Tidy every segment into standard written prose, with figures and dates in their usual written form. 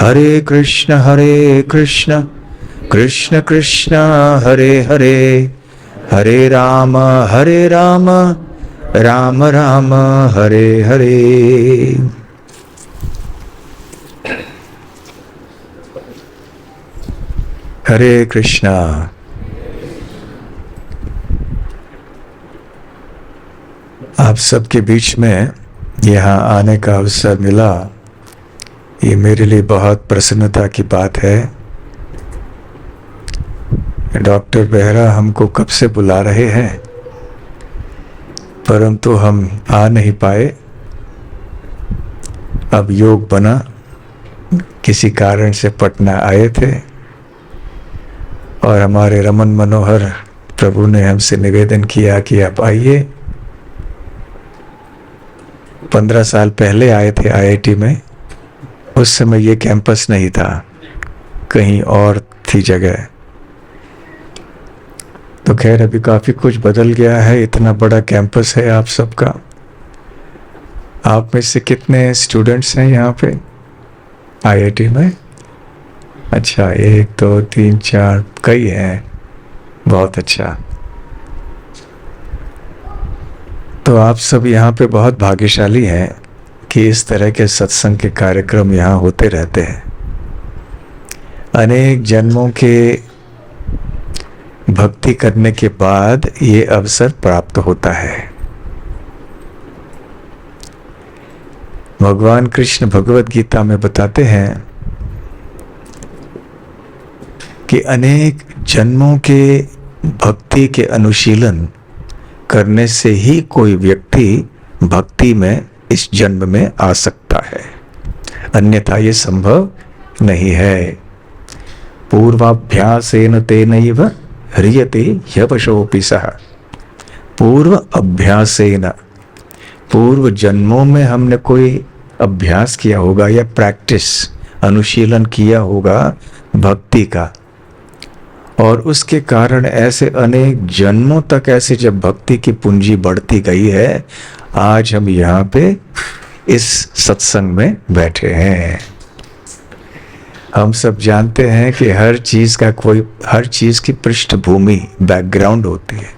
हरे कृष्ण कृष्ण कृष्ण हरे हरे, हरे राम राम राम हरे हरे। हरे कृष्णा। आप सबके बीच में यहाँ आने का अवसर मिला, ये मेरे लिए बहुत प्रसन्नता की बात है। डॉक्टर बेहरा हमको कब से बुला रहे हैं, परंतु हम आ नहीं पाए। अब योग बना, किसी कारण से पटना आए थे और हमारे रमन मनोहर प्रभु ने हमसे निवेदन किया कि आप आइए। 15 साल पहले आए थे आईआईटी में, उस समय ये कैंपस नहीं था, कहीं और थी जगह। तो खैर अभी काफ़ी कुछ बदल गया है, इतना बड़ा कैंपस है आप सबका। आप में से कितने स्टूडेंट्स हैं यहाँ पे आईआईटी में? अच्छा, 1 2 3 4 कई हैं, बहुत अच्छा। तो आप सब यहाँ पे बहुत भाग्यशाली हैं कि इस तरह के सत्संग के कार्यक्रम यहाँ होते रहते हैं। अनेक जन्मों के भक्ति करने के बाद ये अवसर प्राप्त होता है। भगवान कृष्ण भगवत गीता में बताते हैं कि अनेक जन्मों के भक्ति के अनुशीलन करने से ही कोई व्यक्ति भक्ति में इस जन्म में आ सकता है, अन्यथा ये संभव नहीं है। पूर्वाभ्यासेन तेनैव ह्रियते ह्यवशोऽपि सः। पूर्व अभ्यासेन, पूर्व जन्मों में हमने कोई अभ्यास किया होगा या प्रैक्टिस अनुशीलन किया होगा भक्ति का, और उसके कारण ऐसे अनेक जन्मों तक ऐसे जब भक्ति की पूंजी बढ़ती गई है, आज हम यहाँ पे इस सत्संग में बैठे हैं। हम सब जानते हैं कि हर चीज़ की पृष्ठभूमि बैकग्राउंड होती है,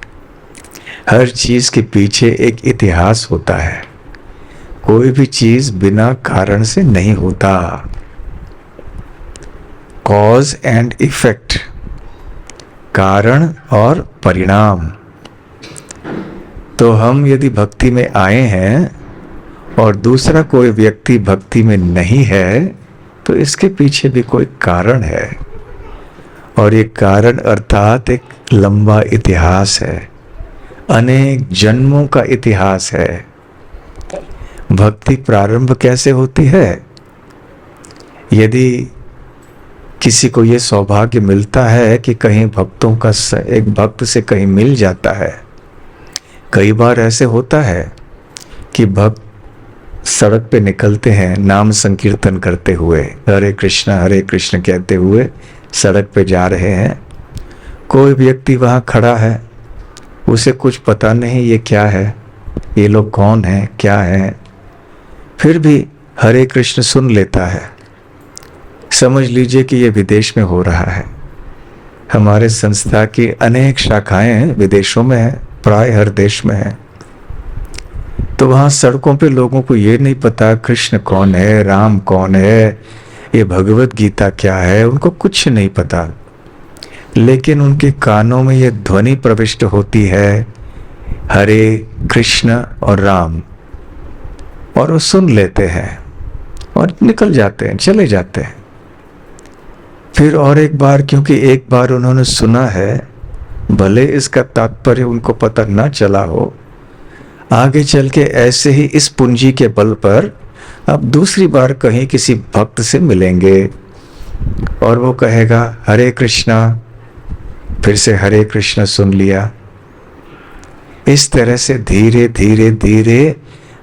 हर चीज़ के पीछे एक इतिहास होता है। कोई भी चीज़ बिना कारण से नहीं होता। कॉज एंड इफेक्ट, कारण और परिणाम। तो हम यदि भक्ति में आए हैं और दूसरा कोई व्यक्ति भक्ति में नहीं है, तो इसके पीछे भी कोई कारण है, और ये कारण अर्थात एक लंबा इतिहास है, अनेक जन्मों का इतिहास है। भक्ति प्रारंभ कैसे होती है? यदि किसी को ये सौभाग्य मिलता है कि कहीं भक्तों का एक भक्त से कहीं मिल जाता है। कई बार ऐसे होता है कि भक्त सड़क पे निकलते हैं नाम संकीर्तन करते हुए, हरे कृष्ण कहते हुए सड़क पे जा रहे हैं। कोई व्यक्ति वहाँ खड़ा है, उसे कुछ पता नहीं ये क्या है, ये लोग कौन हैं, क्या हैं, फिर भी हरे कृष्ण सुन लेता है। समझ लीजिए कि ये विदेश में हो रहा है। हमारे संस्था की अनेक शाखाएं विदेशों में हैं, प्राय हर देश में हैं। तो वहाँ सड़कों पे लोगों को ये नहीं पता कृष्ण कौन है, राम कौन है, ये भगवत गीता क्या है, उनको कुछ नहीं पता। लेकिन उनके कानों में ये ध्वनि प्रविष्ट होती है, हरे कृष्ण और राम, और वो सुन लेते हैं और निकल जाते हैं, चले जाते हैं। फिर और एक बार, क्योंकि एक बार उन्होंने सुना है, भले इसका तात्पर्य उनको पता ना चला हो, आगे चल के ऐसे ही इस पूंजी के बल पर अब दूसरी बार कहीं किसी भक्त से मिलेंगे और वो कहेगा हरे कृष्णा, फिर से हरे कृष्ण सुन लिया। इस तरह से धीरे धीरे धीरे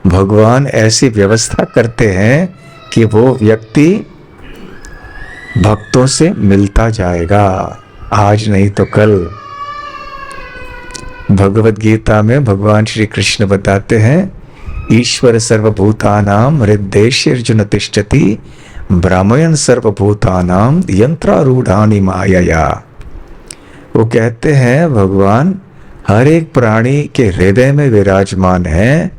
भगवान ऐसी व्यवस्था करते हैं कि वो व्यक्ति भक्तों से मिलता जाएगा, आज नहीं तो कल। भगवत गीता में भगवान श्री कृष्ण बताते हैं, ईश्वर सर्वभूतानां हृदयेषु अर्जुन तिष्ठति भ्रामयन् सर्वभूतानां यंत्रारूढ़ानि मायया। वो कहते हैं भगवान हर एक प्राणी के हृदय में विराजमान है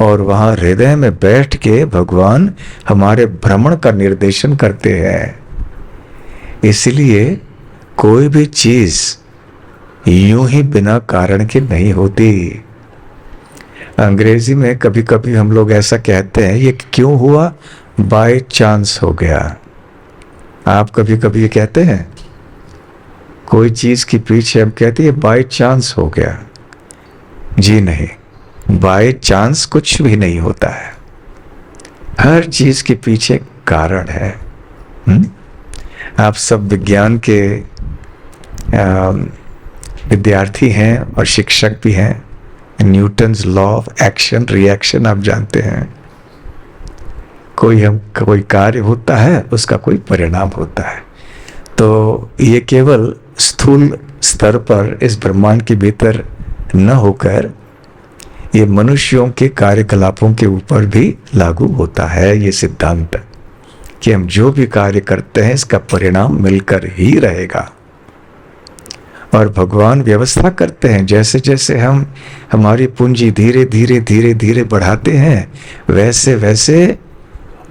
और वहाँ हृदय में बैठ के भगवान हमारे भ्रमण का निर्देशन करते हैं। इसलिए कोई भी चीज यूं ही बिना कारण के नहीं होती। अंग्रेजी में कभी कभी हम लोग ऐसा कहते हैं, ये क्यों हुआ, बाय चांस हो गया। आप कभी कभी ये कहते हैं, कोई चीज के पीछे हम कहते हैं बाय चांस हो गया। जी नहीं, बाय चांस कुछ भी नहीं होता है, हर चीज के पीछे कारण है। आप सब विज्ञान के विद्यार्थी हैं और शिक्षक भी हैं। Newton's law of action reaction आप जानते हैं। कोई कार्य होता है, उसका कोई परिणाम होता है। तो ये केवल स्थूल स्तर पर इस ब्रह्मांड के भीतर न होकर ये मनुष्यों के कार्यकलापों के ऊपर भी लागू होता है। ये सिद्धांत कि हम जो भी कार्य करते हैं इसका परिणाम मिलकर ही रहेगा। और भगवान व्यवस्था करते हैं, जैसे जैसे हम हमारी पूंजी धीरे धीरे धीरे धीरे बढ़ाते हैं, वैसे वैसे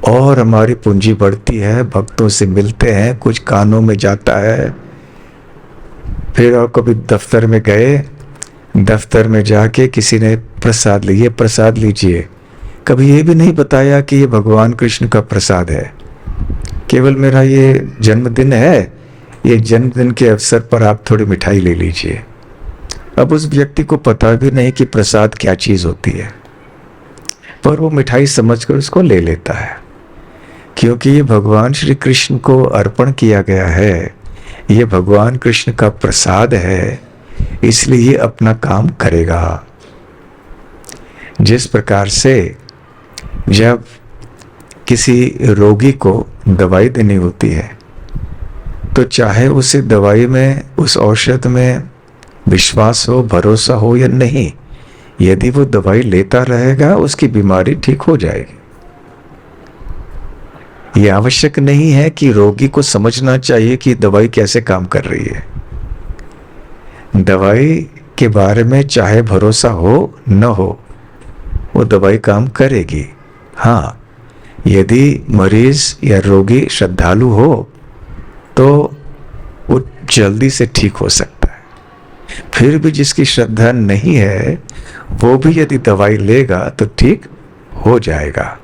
और हमारी पूंजी बढ़ती है। भक्तों से मिलते हैं, कुछ कानों में जाता है। फिर और कभी दफ्तर में गए, दफ्तर में जाके किसी ने प्रसाद लिए, प्रसाद लीजिए। कभी ये भी नहीं बताया कि ये भगवान कृष्ण का प्रसाद है, केवल मेरा ये जन्मदिन है, ये जन्मदिन के अवसर पर आप थोड़ी मिठाई ले लीजिए। अब उस व्यक्ति को पता भी नहीं कि प्रसाद क्या चीज होती है, पर वो मिठाई समझकर उसको ले लेता है, क्योंकि ये भगवान श्री कृष्ण को अर्पण किया गया है, ये भगवान कृष्ण का प्रसाद है, इसलिए ये अपना काम करेगा। जिस प्रकार से जब किसी रोगी को दवाई देनी होती है, तो चाहे उसे दवाई में, उस औषध में विश्वास हो, भरोसा हो या नहीं, यदि वो दवाई लेता रहेगा उसकी बीमारी ठीक हो जाएगी। ये आवश्यक नहीं है कि रोगी को समझना चाहिए कि दवाई कैसे काम कर रही है। दवाई के बारे में चाहे भरोसा हो न हो, वो दवाई काम करेगी। हाँ, यदि मरीज या रोगी श्रद्धालु हो तो वो जल्दी से ठीक हो सकता है। फिर भी जिसकी श्रद्धा नहीं है, वो भी यदि दवाई लेगा तो ठीक हो जाएगा।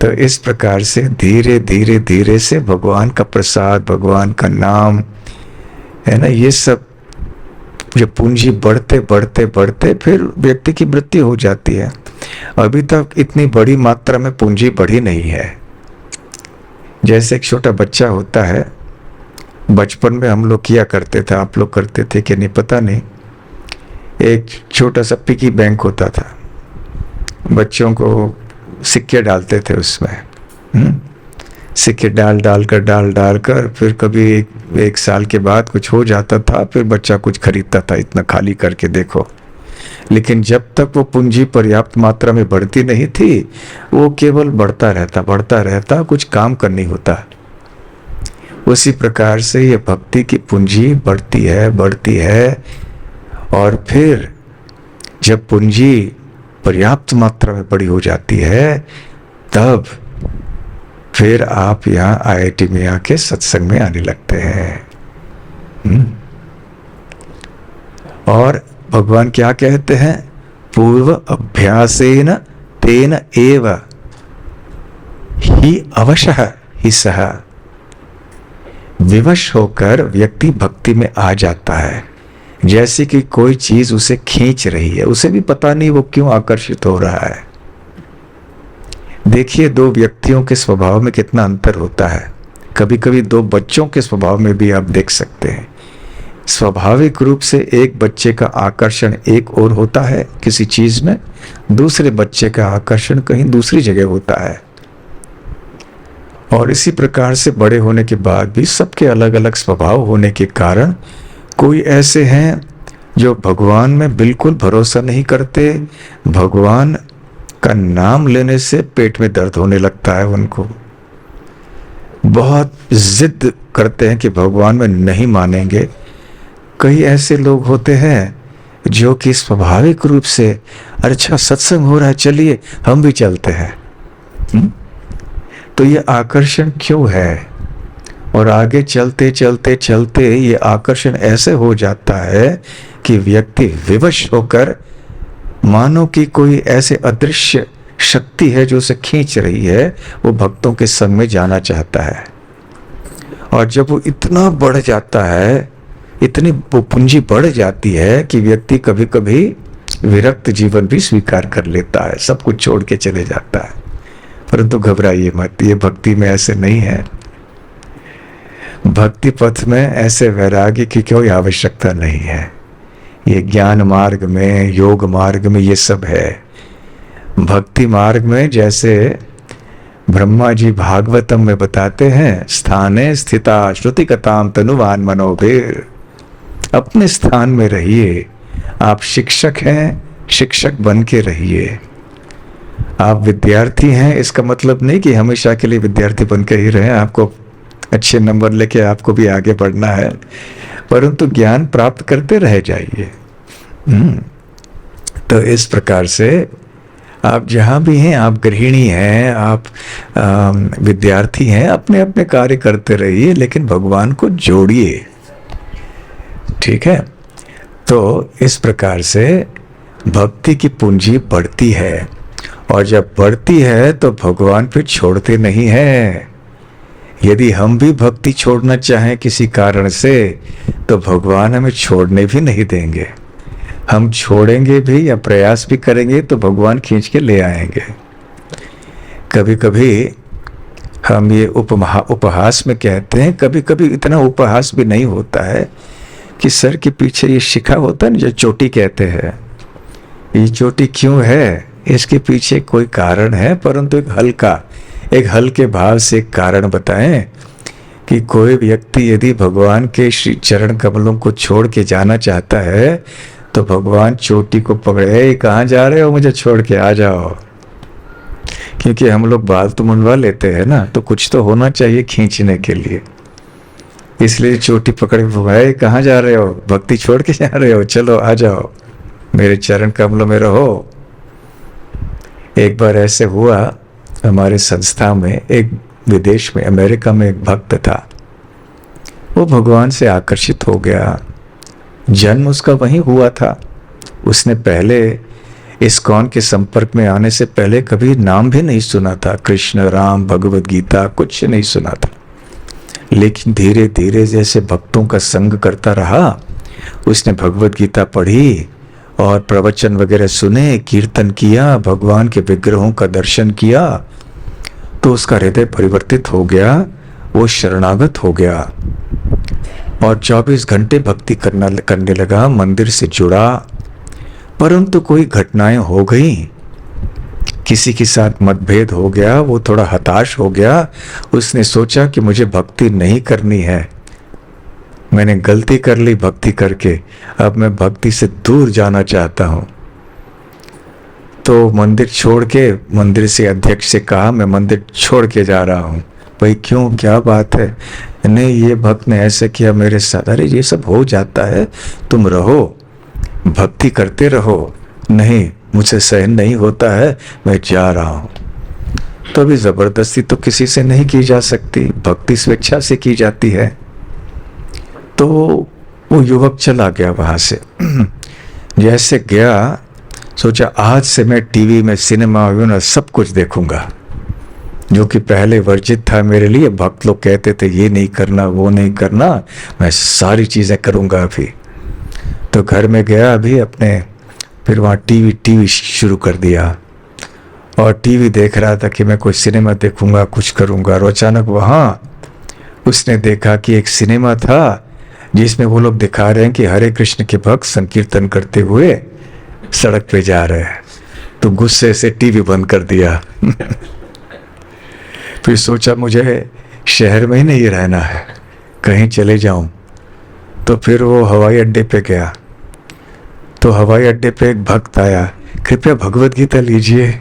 तो इस प्रकार से धीरे धीरे धीरे से भगवान का प्रसाद, भगवान का नाम है ना, ये सब जो पूंजी बढ़ते बढ़ते बढ़ते फिर व्यक्ति की मृत्यु हो जाती है। अभी तक इतनी बड़ी मात्रा में पूंजी बढ़ी नहीं है। जैसे एक छोटा बच्चा होता है, बचपन में हम लोग किया करते थे, आप लोग करते थे कि नहीं पता नहीं, एक छोटा सा पिगी बैंक होता था, बच्चों को सिक्के डालते थे उसमें। सिक्के डाल कर फिर कभी एक साल के बाद कुछ हो जाता था, फिर बच्चा कुछ खरीदता था, इतना खाली करके देखो। लेकिन जब तक वो पूंजी पर्याप्त मात्रा में बढ़ती नहीं थी, वो केवल बढ़ता रहता, कुछ काम कर नहीं होता। उसी प्रकार से ये भक्ति की पूंजी बढ़ती है और फिर जब पूंजी पर्याप्त मात्रा में बड़ी हो जाती है, तब फिर आप यहाँ IIT में आके सत्संग में आने लगते हैं। और भगवान क्या कहते हैं, पूर्व अभ्यासेन तेन एव ही अवशः ही सह। विवश होकर व्यक्ति भक्ति में आ जाता है, जैसे कि कोई चीज उसे खींच रही है, उसे भी पता नहीं वो क्यों आकर्षित हो रहा है। देखिए, दो व्यक्तियों के स्वभाव में कितना अंतर होता है। कभी कभी दो बच्चों के स्वभाव में भी आप देख सकते हैं। स्वाभाविक रूप से एक बच्चे का आकर्षण एक और होता है किसी चीज में, दूसरे बच्चे का आकर्षण कहीं दूसरी जगह होता है। और इसी प्रकार से बड़े होने के बाद भी सबके अलग अलग स्वभाव होने के कारण कोई ऐसे हैं जो भगवान में बिल्कुल भरोसा नहीं करते, भगवान का नाम लेने से पेट में दर्द होने लगता है उनको। बहुत जिद करते हैं कि भगवान में नहीं मानेंगे। कई ऐसे लोग होते हैं जो कि स्वाभाविक रूप से अच्छा सत्संग हो रहा है, चलिए हम भी चलते हैं। तो ये आकर्षण क्यों है? और आगे चलते चलते चलते ये आकर्षण ऐसे हो जाता है कि व्यक्ति विवश होकर मानो कि कोई ऐसे अदृश्य शक्ति है जो उसे खींच रही है, वो भक्तों के संग में जाना चाहता है। और जब वो इतना बढ़ जाता है, इतनी पूंजी बढ़ जाती है कि व्यक्ति कभी कभी विरक्त जीवन भी स्वीकार कर लेता है, सब कुछ छोड़ के चले जाता है। परंतु घबराइए मत, ये भक्ति में ऐसे नहीं है। भक्ति पथ में ऐसे वैराग्य की कोई आवश्यकता नहीं है। ये ज्ञान मार्ग में, योग मार्ग में ये सब है। भक्ति मार्ग में जैसे ब्रह्मा जी भागवतम में बताते हैं, स्थाने स्थिता श्रुति कथाम तनुवान मनोभीर। अपने स्थान में रहिए। आप शिक्षक हैं, शिक्षक बन के रहिए। आप विद्यार्थी हैं, इसका मतलब नहीं कि हमेशा के लिए विद्यार्थी बन के ही रहें। आपको अच्छे नंबर लेके आपको भी आगे बढ़ना है, परंतु ज्ञान प्राप्त करते रह जाइए। तो इस प्रकार से आप जहाँ भी हैं, आप गृहिणी हैं, आप विद्यार्थी हैं, अपने अपने कार्य करते रहिए, लेकिन भगवान को जोड़िए। ठीक है? तो इस प्रकार से भक्ति की पूंजी बढ़ती है, और जब बढ़ती है तो भगवान फिर छोड़ते नहीं हैं। यदि हम भी भक्ति छोड़ना चाहें किसी कारण से, तो भगवान हमें छोड़ने भी नहीं देंगे। हम छोड़ेंगे भी या प्रयास भी करेंगे तो भगवान खींच के ले आएंगे। कभी कभी हम ये उपहास में कहते हैं, कभी कभी इतना उपहास भी नहीं होता है कि सर के पीछे ये शिखा होता है ना, जो चोटी कहते हैं, ये चोटी क्यों है? इसके पीछे कोई कारण है, परंतु एक हल्के भाव से एक कारण बताएं कि कोई व्यक्ति यदि भगवान के श्री चरण कमलों को छोड़ के जाना चाहता है, तो भगवान चोटी को पकड़े, कहाँ जा रहे हो, मुझे छोड़ के आ जाओ। क्योंकि हम लोग बाल तो मुंडवा लेते हैं ना, तो कुछ तो होना चाहिए खींचने के लिए, इसलिए चोटी पकड़े, भाई कहाँ जा रहे हो, भक्ति छोड़ के जा रहे हो, चलो आ जाओ, मेरे चरण कमलों में रहो। एक बार ऐसे हुआ, हमारे संस्था में एक विदेश में, अमेरिका में एक भक्त था। वो भगवान से आकर्षित हो गया। जन्म उसका वहीं हुआ था। उसने पहले इस्कॉन के संपर्क में आने से पहले कभी नाम भी नहीं सुना था, कृष्ण, राम, भगवद गीता कुछ नहीं सुना था। लेकिन धीरे धीरे जैसे भक्तों का संग करता रहा, उसने भगवद गीता पढ़ी और प्रवचन वगैरह सुने, कीर्तन किया, भगवान के विग्रहों का दर्शन किया, तो उसका हृदय परिवर्तित हो गया, वो शरणागत हो गया और 24 घंटे भक्ति करने लगा, मंदिर से जुड़ा। परंतु कोई घटनाएं हो गई, किसी के साथ मतभेद हो गया, वो थोड़ा हताश हो गया। उसने सोचा कि मुझे भक्ति नहीं करनी है, मैंने गलती कर ली भक्ति करके, अब मैं भक्ति से दूर जाना चाहता हूं। तो मंदिर छोड़ के, मंदिर से अध्यक्ष से कहा, मैं मंदिर छोड़ के जा रहा हूं। भाई क्यों, क्या बात है? नहीं, ये भक्त ने ऐसे किया मेरे साथ। अरे ये सब हो जाता है, तुम रहो, भक्ति करते रहो। नहीं, मुझसे सहन नहीं होता है, मैं जा रहा हूं। तो अभी जबरदस्ती तो किसी से नहीं की जा सकती, भक्ति स्वेच्छा से की जाती है। तो वो युवक चला गया वहां से। जैसे गया, सोचा आज से मैं टीवी में, सिनेमा में सब कुछ देखूंगा, जो कि पहले वर्जित था मेरे लिए। भक्त लोग कहते थे ये नहीं करना, वो नहीं करना, मैं सारी चीजें करूंगा अभी। तो घर में गया अभी अपने, फिर वहाँ टीवी शुरू कर दिया और टीवी देख रहा था कि मैं कोई सिनेमा देखूंगा, कुछ करूंगा। और अचानक वहाँ उसने देखा कि एक सिनेमा था जिसमें वो लोग दिखा रहे हैं कि हरे कृष्ण के भक्त संकीर्तन करते हुए सड़क पे जा रहे हैं। तो गुस्से से टीवी बंद कर दिया। फिर सोचा मुझे शहर में ही नहीं रहना है, कहीं चले जाऊं। तो फिर वो हवाई अड्डे पे गया। तो हवाई अड्डे पे एक भक्त आया, कृपया भगवद गीता लीजिए।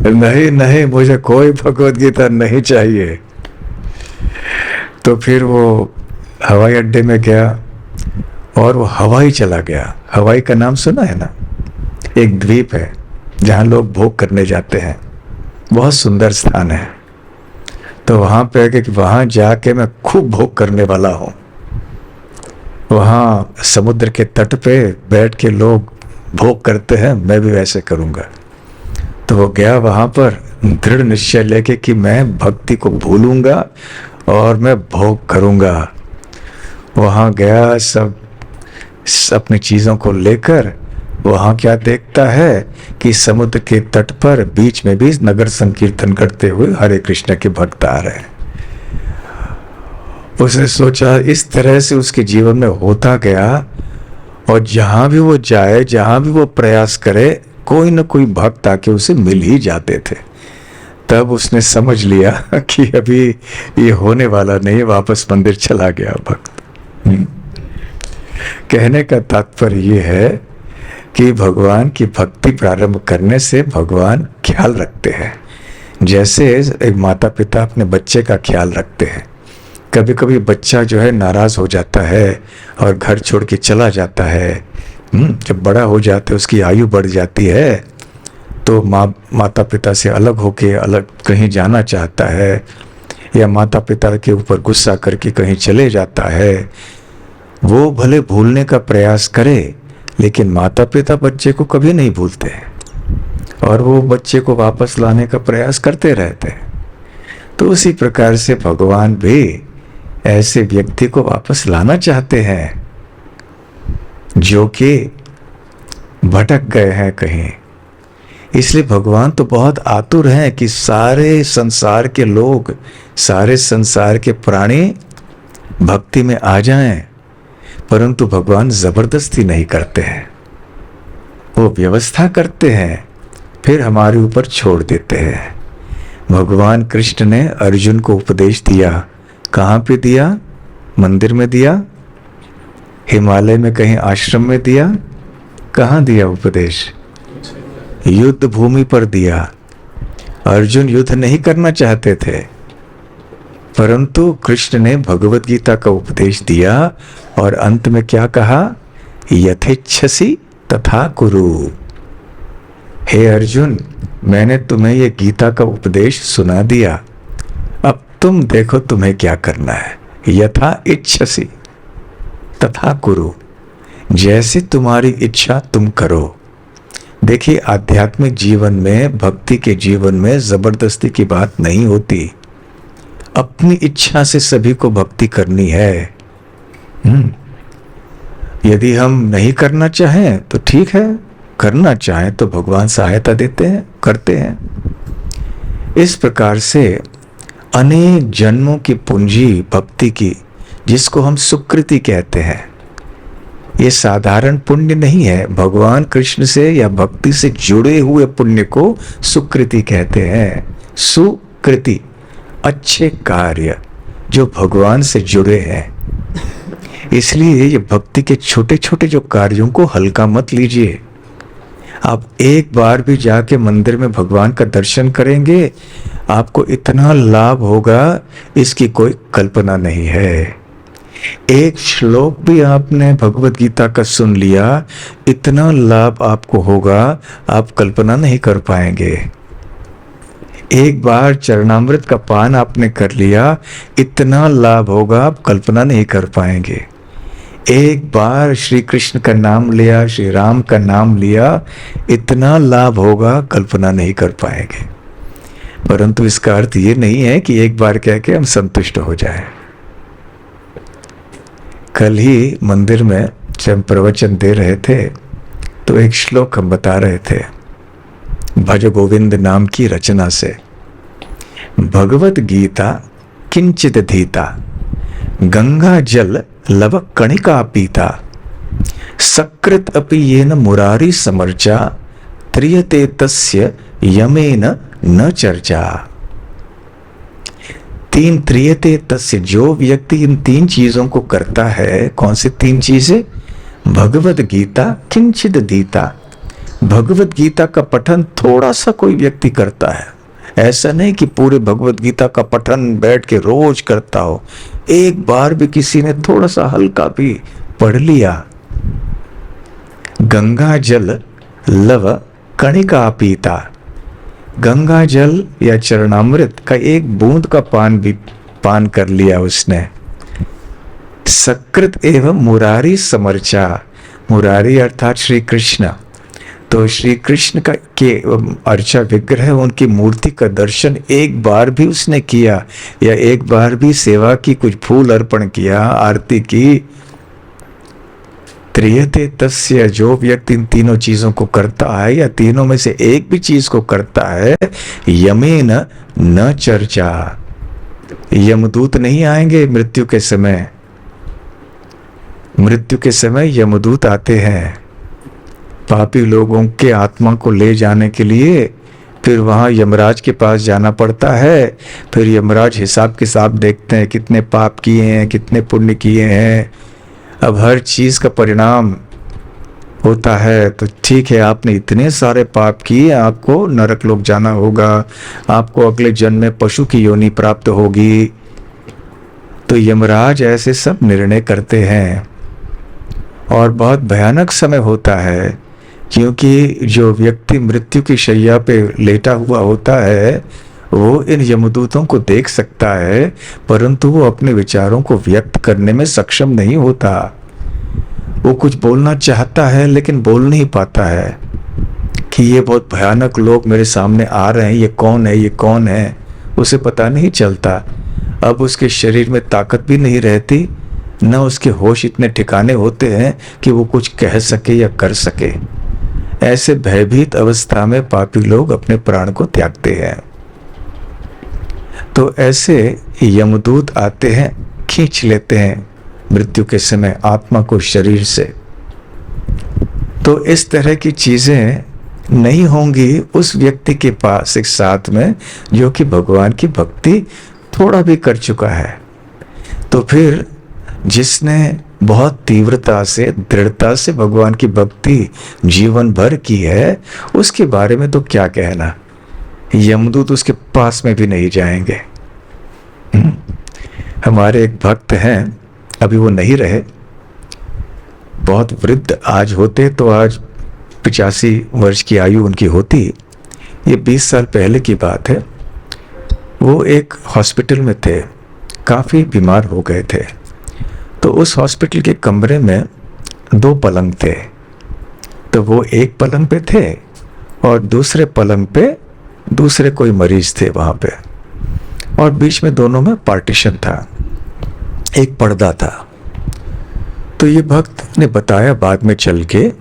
नहीं नहीं, मुझे कोई भगवद गीता नहीं चाहिए। तो फिर वो हवाई अड्डे में गया और वो हवाई चला गया। हवाई का नाम सुना है ना? एक द्वीप है जहाँ लोग भोग करने जाते हैं, बहुत सुंदर स्थान है। तो वहाँ पे कि वहाँ जाके मैं खूब भोग करने वाला हूँ। वहाँ समुद्र के तट पे बैठ के लोग भोग करते हैं, मैं भी वैसे करूँगा। तो वो गया वहाँ पर दृढ़ निश्चय लेके कि मैं भक्ति को भूलूंगा और मैं भोग करूँगा। वहाँ गया, सब अपनी चीज़ों को लेकर। वहाँ क्या देखता है कि समुद्र के तट पर बीच में भी नगर संकीर्तन करते हुए हरे कृष्ण के भक्त आ रहे हैं। उसने सोचा इस तरह से उसके जीवन में होता गया, और जहाँ भी वो जाए, जहाँ भी वो प्रयास करे, कोई न कोई भक्त आके उसे मिल ही जाते थे। तब उसने समझ लिया कि अभी ये होने वाला नहीं, वापस मंदिर चला गया भक्त। कहने का तात्पर्य ये है कि भगवान की भक्ति प्रारंभ करने से भगवान ख्याल रखते हैं। जैसे एक माता पिता अपने बच्चे का ख्याल रखते हैं। कभी कभी बच्चा जो है नाराज हो जाता है और घर छोड़ के चला जाता है। जब बड़ा हो जाता है, उसकी आयु बढ़ जाती है, तो माता पिता से अलग होके अलग कहीं जाना चाहता है, या माता पिता के ऊपर गुस्सा करके कहीं चले जाता है। वो भले भूलने का प्रयास करे, लेकिन माता पिता बच्चे को कभी नहीं भूलते और वो बच्चे को वापस लाने का प्रयास करते रहते हैं। तो उसी प्रकार से भगवान भी ऐसे व्यक्ति को वापस लाना चाहते हैं जो कि भटक गए हैं कहीं। इसलिए भगवान तो बहुत आतुर हैं कि सारे संसार के लोग, सारे संसार के प्राणी भक्ति में आ जाएं, परंतु भगवान जबरदस्ती नहीं करते हैं। वो व्यवस्था करते हैं, फिर हमारे ऊपर छोड़ देते हैं। भगवान कृष्ण ने अर्जुन को उपदेश दिया। कहाँ पे दिया? मंदिर में दिया? हिमालय में कहीं आश्रम में दिया? कहाँ दिया उपदेश? युद्ध भूमि पर दिया। अर्जुन युद्ध नहीं करना चाहते थे, परंतु कृष्ण ने भगवत गीता का उपदेश दिया और अंत में क्या कहा? यथेच्छसि तथा कुरु। हे अर्जुन, मैंने तुम्हें ये गीता का उपदेश सुना दिया, अब तुम देखो तुम्हें क्या करना है। यथा इच्छसि तथा कुरु, जैसे तुम्हारी इच्छा तुम करो। देखिए, आध्यात्मिक जीवन में, भक्ति के जीवन में जबरदस्ती की बात नहीं होती। अपनी इच्छा से सभी को भक्ति करनी है। यदि हम नहीं करना चाहें तो ठीक है, करना चाहें तो भगवान सहायता देते हैं, करते हैं। इस प्रकार से अनेक जन्मों की पूंजी भक्ति की, जिसको हम सुकृति कहते हैं, ये साधारण पुण्य नहीं है। भगवान कृष्ण से या भक्ति से जुड़े हुए पुण्य को सुकृति कहते हैं। सुकृति, अच्छे कार्य जो भगवान से जुड़े हैं। इसलिए ये भक्ति के छोटे छोटे जो कार्यों को हल्का मत लीजिए। आप एक बार भी जाके मंदिर में भगवान का दर्शन करेंगे, आपको इतना लाभ होगा, इसकी कोई कल्पना नहीं है। एक श्लोक भी आपने भगवत गीता का सुन लिया, इतना लाभ आपको होगा, आप कल्पना नहीं कर पाएंगे। एक बार चरणामृत का पान आपने कर लिया, इतना लाभ होगा, आप कल्पना नहीं कर पाएंगे। एक बार श्री कृष्ण का नाम लिया, श्री राम का नाम लिया, इतना लाभ होगा, कल्पना नहीं कर पाएंगे। परंतु इसका अर्थ ये नहीं है कि एक बार कह के हम संतुष्ट हो जाएं। कल ही मंदिर में जब प्रवचन दे रहे थे तो एक श्लोक हम बता रहे थे भज गोविंद नाम की रचना से। भगवत गीता किंचित धीता, गंगा जल लव कणिका पीता, सकृत अपि येन मुरारी समर्चा, त्रियते तस्य यमेन न चर्चा। तीन त्रियते तस्य, जो व्यक्ति इन तीन चीजों को करता है, कौन सी तीन चीजें? भगवत गीता किंचित दीता, भगवत गीता का पठन थोड़ा सा कोई व्यक्ति करता है, ऐसा नहीं कि पूरे भगवत गीता का पठन बैठ के रोज करता हो, एक बार भी किसी ने थोड़ा सा हल्का भी पढ़ लिया। गंगा जल लव कणिका पीता, गंगा जल या चरणामृत का एक बूंद का पान कर लिया उसने। सकृत एवं मुरारी समर्चा, मुरारी अर्थात श्री कृष्ण, तो श्री कृष्ण का के अर्चा विग्रह, उनकी मूर्ति का दर्शन एक बार भी उसने किया या एक बार भी सेवा की, कुछ फूल अर्पण किया, आरती की, त्रियते तस्य, जो व्यक्ति इन तीनों चीजों को करता है या तीनों में से एक भी चीज को करता है, यमेन न चर्चा, यमदूत नहीं आएंगे मृत्यु के समय। मृत्यु के समय यमदूत आते हैं पापी लोगों के आत्मा को ले जाने के लिए, फिर वहाँ यमराज के पास जाना पड़ता है। फिर यमराज हिसाब किताब देखते हैं, कितने पाप किए हैं, कितने पुण्य किए हैं। अब हर चीज़ का परिणाम होता है, तो ठीक है आपने इतने सारे पाप किए, आपको नरक लोक जाना होगा, आपको अगले जन्म में पशु की योनि प्राप्त होगी। तो यमराज ऐसे सब निर्णय करते हैं और बहुत भयानक समय होता है, क्योंकि जो व्यक्ति मृत्यु की शैया पे लेटा हुआ होता है वो इन यमदूतों को देख सकता है, परंतु वो अपने विचारों को व्यक्त करने में सक्षम नहीं होता। वो कुछ बोलना चाहता है लेकिन बोल नहीं पाता है कि ये बहुत भयानक लोग मेरे सामने आ रहे हैं, ये कौन है, ये कौन है, उसे पता नहीं चलता। अब उसके शरीर में ताकत भी नहीं रहती, न उसके होश इतने ठिकाने होते हैं कि वो कुछ कह सके या कर सके। ऐसे भयभीत अवस्था में पापी लोग अपने प्राण को त्यागते हैं। तो ऐसे यमदूत आते हैं, खींच लेते हैं मृत्यु के समय आत्मा को शरीर से। तो इस तरह की चीजें नहीं होंगी उस व्यक्ति के पास एक साथ में जो कि भगवान की भक्ति थोड़ा भी कर चुका है। तो फिर जिसने बहुत तीव्रता से, दृढ़ता से भगवान की भक्ति जीवन भर की है, उसके बारे में तो क्या कहना, यमदूत उसके पास में भी नहीं जाएंगे। हमारे एक भक्त हैं, अभी वो नहीं रहे, बहुत वृद्ध आज होते तो आज 85 वर्ष की आयु उनकी होती। ये 20 साल पहले की बात है। वो एक हॉस्पिटल में थे, काफ़ी बीमार हो गए थे। तो उस हॉस्पिटल के कमरे में 2 पलंग थे। तो वो एक पलंग पे थे और दूसरे पलंग पे दूसरे कोई मरीज थे वहाँ पे, और बीच में दोनों में पार्टीशन था, एक पर्दा था। तो ये भक्त ने बताया बाद में चल के,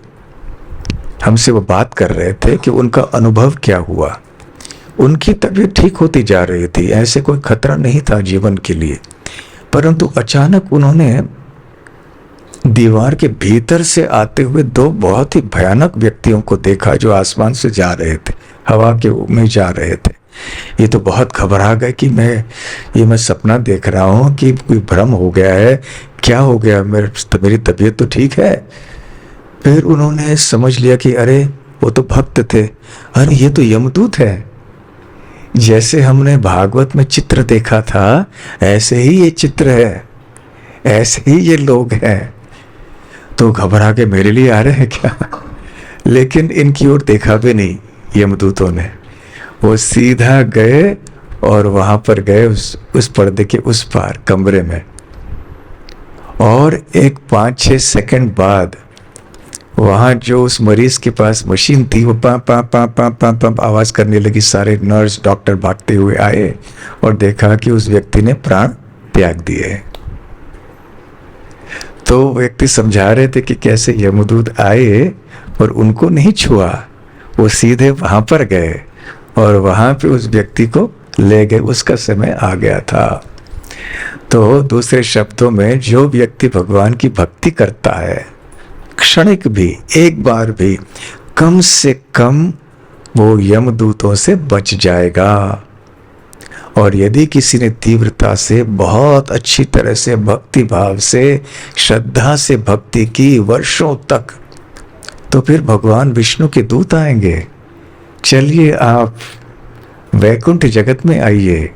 हमसे वो बात कर रहे थे कि उनका अनुभव क्या हुआ। उनकी तबीयत ठीक होती जा रही थी, ऐसे कोई खतरा नहीं था जीवन के लिए, परंतु अचानक उन्होंने दीवार के भीतर से आते हुए 2 बहुत ही भयानक व्यक्तियों को देखा जो आसमान से जा रहे थे, हवा के में जा रहे थे। ये तो बहुत घबरा गए कि मैं सपना देख रहा हूँ कि कोई भ्रम हो गया है, क्या हो गया, मेरी तबीयत तो ठीक है। फिर उन्होंने समझ लिया कि अरे वो तो भक्त थे, अरे ये तो यमदूत है। जैसे हमने भागवत में चित्र देखा था ऐसे ही ये चित्र है, ऐसे ही ये लोग हैं। तो घबरा के मेरे लिए आ रहे हैं क्या? लेकिन इनकी ओर देखा भी नहीं यमदूतों ने, वो सीधा गए और वहां पर गए उस पर्दे के उस पार कमरे में, और एक 5-6 सेकंड बाद वहाँ जो उस मरीज के पास मशीन थी वो पा पा पा पा पा पा आवाज करने लगी। सारे नर्स डॉक्टर भागते हुए आए और देखा कि उस व्यक्ति ने प्राण त्याग दिए। तो व्यक्ति समझा रहे थे कि कैसे यमदूत आए और उनको नहीं छुआ, वो सीधे वहां पर गए और वहां पे उस व्यक्ति को ले गए, उसका समय आ गया था। तो दूसरे शब्दों में जो व्यक्ति भगवान की भक्ति करता है, क्षणिक भी, एक बार भी, कम से कम वो यमदूतों से बच जाएगा। और यदि किसी ने तीव्रता से, बहुत अच्छी तरह से, भक्ति भाव से, श्रद्धा से भक्ति की वर्षों तक, तो फिर भगवान विष्णु के दूत आएंगे। चलिए आप वैकुंठ जगत में आइए।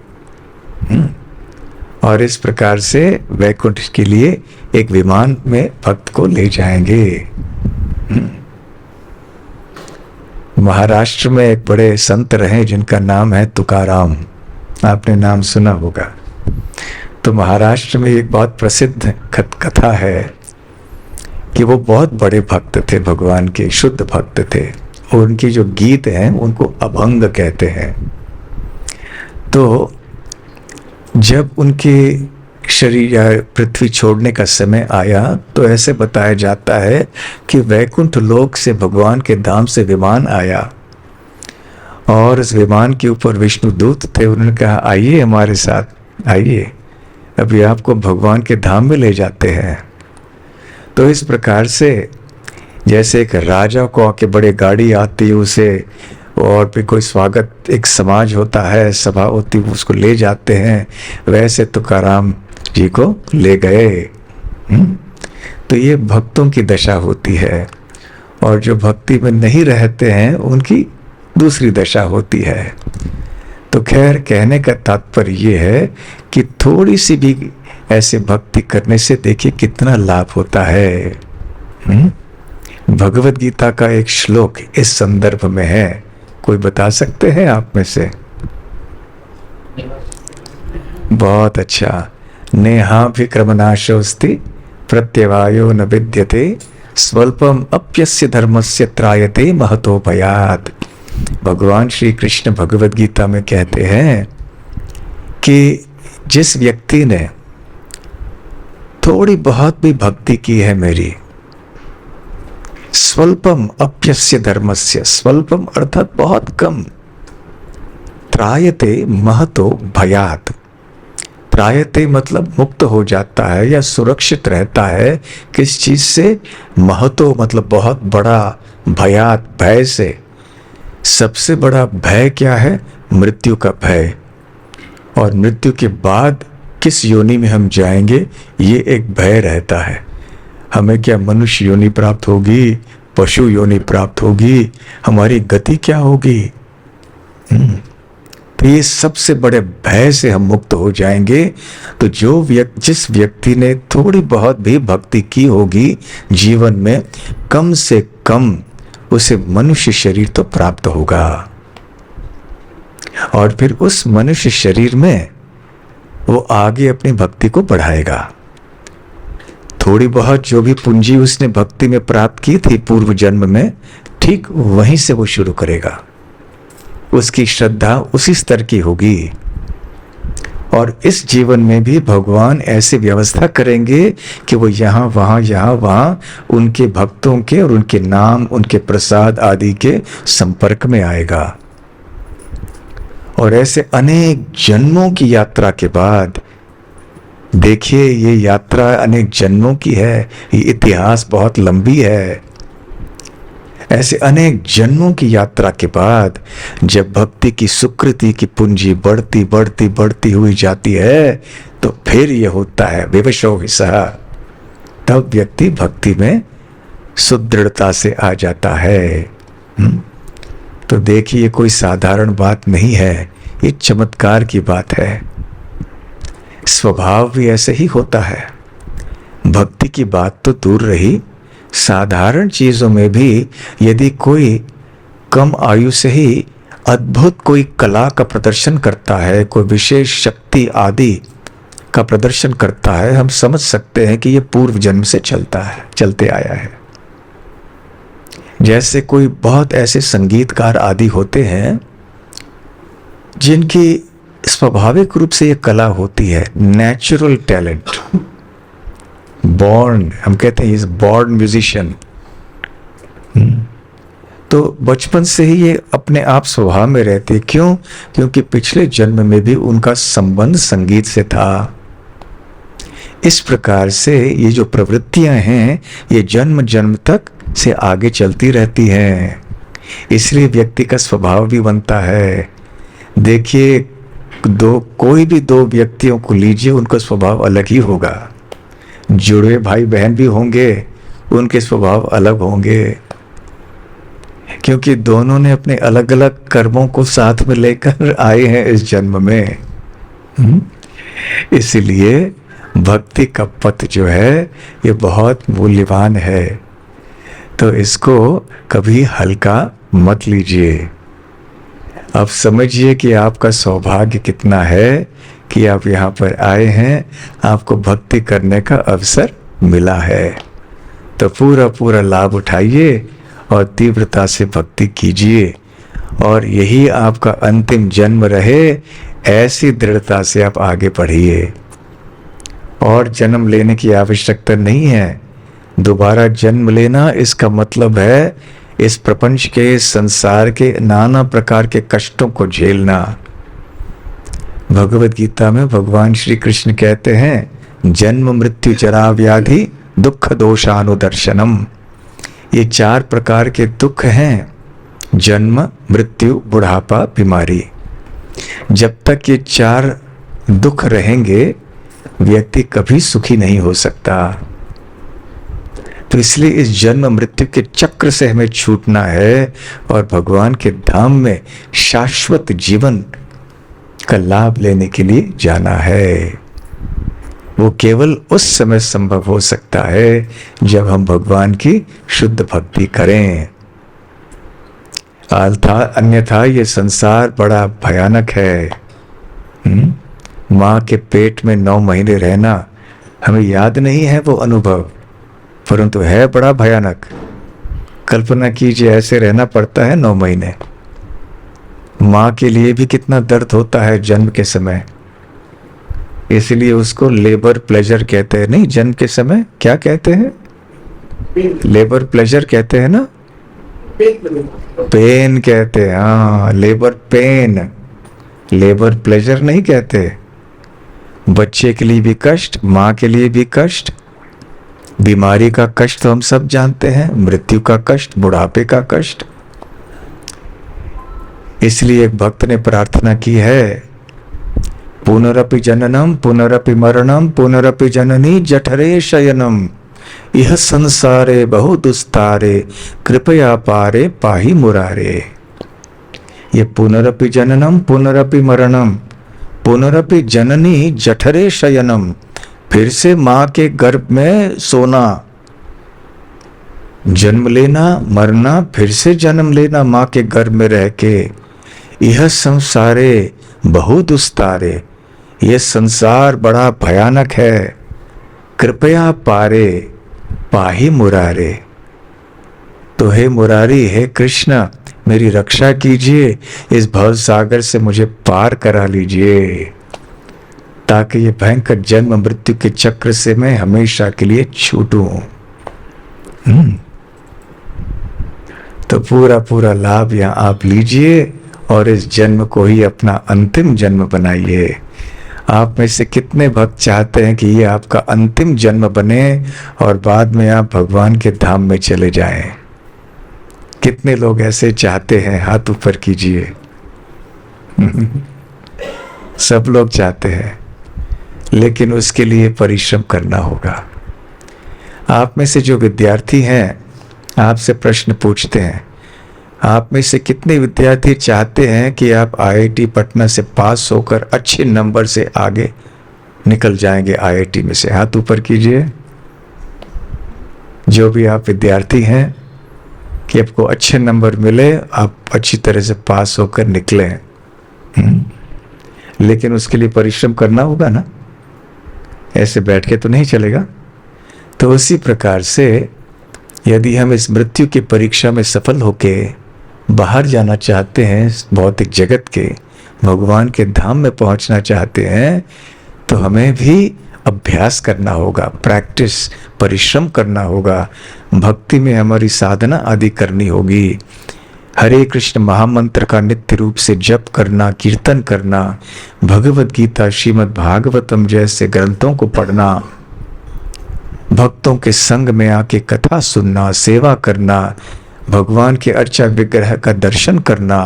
और इस प्रकार से वैकुंठ के लिए एक विमान में भक्त को ले जाएंगे। महाराष्ट्र में एक बड़े संत रहे जिनका नाम है तुकाराम, आपने नाम सुना होगा। तो महाराष्ट्र में एक बहुत प्रसिद्ध कथा है कि वो बहुत बड़े भक्त थे, भगवान के शुद्ध भक्त थे, और उनकी जो गीत हैं उनको अभंग कहते हैं। तो जब उनके शरीर या पृथ्वी छोड़ने का समय आया तो ऐसे बताया जाता है कि वैकुंठ लोक से भगवान के धाम से विमान आया, और इस विमान के ऊपर विष्णु दूत थे। उन्होंने कहा आइए हमारे साथ, आइए अभी आपको भगवान के धाम में ले जाते हैं। तो इस प्रकार से जैसे एक राजा को आके बड़े गाड़ी आती है उसे, और फिर कोई स्वागत एक समाज होता है, सभा होती है, उसको ले जाते हैं, वैसे तुकाराम जी को ले गए। तो ये भक्तों की दशा होती है, और जो भक्ति में नहीं रहते हैं उनकी दूसरी दशा होती है। तो खैर कहने का तात्पर्य ये है कि थोड़ी सी भी ऐसे भक्ति करने से देखिए कितना लाभ होता है। भगवत गीता का एक श्लोक इस संदर्भ में है, कोई बता सकते हैं आप में से? बहुत अच्छा। नेहाभिक्रमनाशोस्ति प्रत्यवायो न विद्यते स्वल्पम अप्यस्य धर्मस्य त्रायते महतो भयात्। भगवान श्री कृष्ण भगवत गीता में कहते हैं कि जिस व्यक्ति ने थोड़ी बहुत भी भक्ति की है मेरी, स्वल्पम अप्यस्य धर्मस्य, स्वल्पम अर्थात बहुत कम, त्रायते महतो भयात्, त्रायते मतलब मुक्त हो जाता है या सुरक्षित रहता है। किस चीज से? महतो मतलब बहुत बड़ा, भयात् भय से। सबसे बड़ा भय क्या है? मृत्यु का भय। और मृत्यु के बाद किस योनि में हम जाएंगे, ये एक भय रहता है। हमें क्या मनुष्य योनि प्राप्त होगी, पशु योनि प्राप्त होगी, हमारी गति क्या होगी? तो ये सबसे बड़े भय से हम मुक्त हो जाएंगे। तो जिस व्यक्ति ने थोड़ी बहुत भी भक्ति की होगी जीवन में, कम से कम उसे मनुष्य शरीर तो प्राप्त होगा, और फिर उस मनुष्य शरीर में वो आगे अपनी भक्ति को बढ़ाएगा। थोड़ी बहुत जो भी पूंजी उसने भक्ति में प्राप्त की थी पूर्व जन्म में, ठीक वहीं से वो शुरू करेगा। उसकी श्रद्धा उसी स्तर की होगी, और इस जीवन में भी भगवान ऐसी व्यवस्था करेंगे कि वो यहाँ वहाँ उनके भक्तों के और उनके नाम, उनके प्रसाद आदि के संपर्क में आएगा। और ऐसे अनेक जन्मों की यात्रा के बाद, देखिए ये यात्रा अनेक जन्मों की है, ये इतिहास बहुत लंबी है। ऐसे अनेक जन्मों की यात्रा के बाद जब भक्ति की सुकृति की पूंजी बढ़ती बढ़ती बढ़ती हुई जाती है, तो फिर यह होता है विवशो हिस्सा, तब व्यक्ति भक्ति में सुदृढ़ता से आ जाता है। तो देखिए ये कोई साधारण बात नहीं है, ये चमत्कार की बात है। स्वभाव भी ऐसे ही होता है। भक्ति की बात तो दूर रही, साधारण चीजों में भी यदि कोई कम आयु से ही अद्भुत कोई कला का प्रदर्शन करता है, कोई विशेष शक्ति आदि का प्रदर्शन करता है, हम समझ सकते हैं कि ये पूर्व जन्म से चलते आया है। जैसे कोई बहुत ऐसे संगीतकार आदि होते हैं जिनकी स्वाभाविक रूप से ये कला होती है, नेचुरल टैलेंट, बॉर्न, हम कहते हैं इज बॉर्न म्यूजिशियन। तो बचपन से ही ये अपने आप स्वभाव में रहते। क्यों? क्योंकि पिछले जन्म में भी उनका संबंध संगीत से था। इस प्रकार से ये जो प्रवृत्तियां हैं ये जन्म जन्म तक से आगे चलती रहती हैं, इसलिए व्यक्ति का स्वभाव भी बनता है। देखिए कोई भी दो व्यक्तियों को लीजिए, उनका स्वभाव अलग ही होगा। जुड़वे भाई बहन भी होंगे, उनके स्वभाव अलग होंगे, क्योंकि दोनों ने अपने अलग अलग कर्मों को साथ में लेकर आए हैं इस जन्म में। इसलिए भक्ति का पथ जो है ये बहुत मूल्यवान है, तो इसको कभी हल्का मत लीजिए। अब समझिए कि आपका सौभाग्य कितना है कि आप यहाँ पर आए हैं, आपको भक्ति करने का अवसर मिला है। तो पूरा पूरा लाभ उठाइए और तीव्रता से भक्ति कीजिए, और यही आपका अंतिम जन्म रहे, ऐसी दृढ़ता से आप आगे बढ़िए। और जन्म लेने की आवश्यकता नहीं है। दोबारा जन्म लेना इसका मतलब है इस प्रपंच के, संसार के नाना प्रकार के कष्टों को झेलना। भगवत गीता में भगवान श्री कृष्ण कहते हैं, जन्म मृत्यु जरा व्याधि दुख दोषानुदर्शनम। ये 4 प्रकार के दुख हैं, जन्म मृत्यु बुढ़ापा बीमारी। जब तक ये 4 दुख रहेंगे व्यक्ति कभी सुखी नहीं हो सकता। तो इसलिए इस जन्म मृत्यु के चक्र से हमें छूटना है और भगवान के धाम में शाश्वत जीवन का लाभ लेने के लिए जाना है। वो केवल उस समय संभव हो सकता है जब हम भगवान की शुद्ध भक्ति करें। अन्यथा ये संसार बड़ा भयानक है। माँ के पेट में 9 महीने रहना, हमें याद नहीं है वो अनुभव, परंतु है बड़ा भयानक। कल्पना कीजिए ऐसे रहना पड़ता है 9 महीने। माँ के लिए भी कितना दर्द होता है जन्म के समय, इसलिए उसको लेबर प्लेजर कहते हैं। नहीं, जन्म के समय क्या कहते हैं? लेबर प्लेजर कहते हैं ना, पेन कहते हैं। हाँ, लेबर पेन, लेबर प्लेजर नहीं कहते। बच्चे के लिए भी कष्ट, माँ के लिए भी कष्ट, बीमारी का कष्ट तो हम सब जानते हैं, मृत्यु का कष्ट, बुढ़ापे का कष्ट। इसलिए एक भक्त ने प्रार्थना की है, पुनरपि जननम पुनरपि मरणम पुनरपि जननी जठरे शयनम यह संसारे बहु दुस्तारे कृपया पारे पाहि मुरारे। ये पुनरपि जननम पुनरपि मरणम पुनरपि जननी जठरे शयनम, फिर से माँ के गर्भ में सोना, जन्म लेना, मरना, फिर से जन्म लेना माँ के गर्भ में रह के। यह संसारे बहु दुस्तारे, यह संसार बड़ा भयानक है। कृपया पारे पाहि मुरारे, तो हे मुरारी, हे कृष्ण, मेरी रक्षा कीजिए, इस भव सागर से मुझे पार करा लीजिए, ताकि ये भयंकर जन्म मृत्यु के चक्र से मैं हमेशा के लिए छूटूं। तो पूरा पूरा लाभ यहाँ आप लीजिए और इस जन्म को ही अपना अंतिम जन्म बनाइए। आप में से कितने भक्त चाहते हैं कि ये आपका अंतिम जन्म बने और बाद में आप भगवान के धाम में चले जाएं? कितने लोग ऐसे चाहते हैं? हाथ ऊपर कीजिए। सब लोग चाहते हैं, लेकिन उसके लिए परिश्रम करना होगा। आप में से जो विद्यार्थी हैं आपसे प्रश्न पूछते हैं, आप में से कितने विद्यार्थी चाहते हैं कि आप IIT पटना से पास होकर अच्छे नंबर से आगे निकल जाएंगे IIT में से? हाथ ऊपर कीजिए। जो भी आप विद्यार्थी हैं कि आपको अच्छे नंबर मिले, आप अच्छी तरह से पास होकर निकलें। लेकिन उसके लिए परिश्रम करना होगा ना, ऐसे बैठ के तो नहीं चलेगा। तो उसी प्रकार से यदि हम इस मृत्यु की परीक्षा में सफल होके बाहर जाना चाहते हैं, भौतिक जगत के भगवान के धाम में पहुंचना चाहते हैं, तो हमें भी अभ्यास करना होगा, प्रैक्टिस, परिश्रम करना होगा। भक्ति में हमारी साधना आदि करनी होगी। हरे कृष्ण महामंत्र का नित्य रूप से जप करना, कीर्तन करना, भगवत गीता, श्रीमद् भागवतम जैसे ग्रंथों को पढ़ना, भक्तों के संग में आके कथा सुनना, सेवा करना, भगवान के अर्चा विग्रह का दर्शन करना,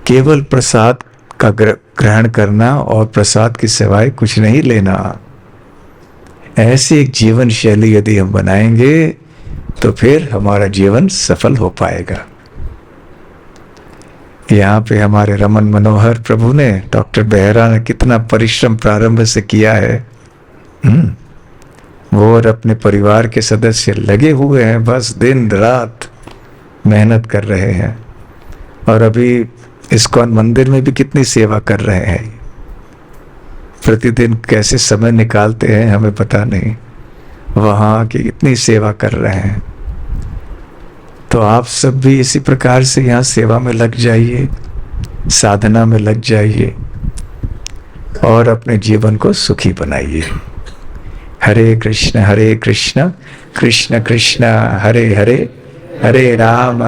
केवल प्रसाद का ग्रहण करना और प्रसाद की सिवाय कुछ नहीं लेना। ऐसी एक जीवन शैली यदि हम बनाएंगे तो फिर हमारा जीवन सफल हो पाएगा। यहाँ पे हमारे रमन मनोहर प्रभु ने, डॉक्टर बेहरा ने कितना परिश्रम प्रारंभ से किया है। वो और अपने परिवार के सदस्य लगे हुए हैं, बस दिन रात मेहनत कर रहे हैं। और अभी इस्कॉन मंदिर में भी कितनी सेवा कर रहे हैं, प्रतिदिन कैसे समय निकालते हैं हमें पता नहीं, वहाँ की इतनी सेवा कर रहे हैं। तो आप सब भी इसी प्रकार से यहाँ सेवा में लग जाइए, साधना में लग जाइए और अपने जीवन को सुखी बनाइए। हरे कृष्ण कृष्ण कृष्ण हरे हरे, हरे राम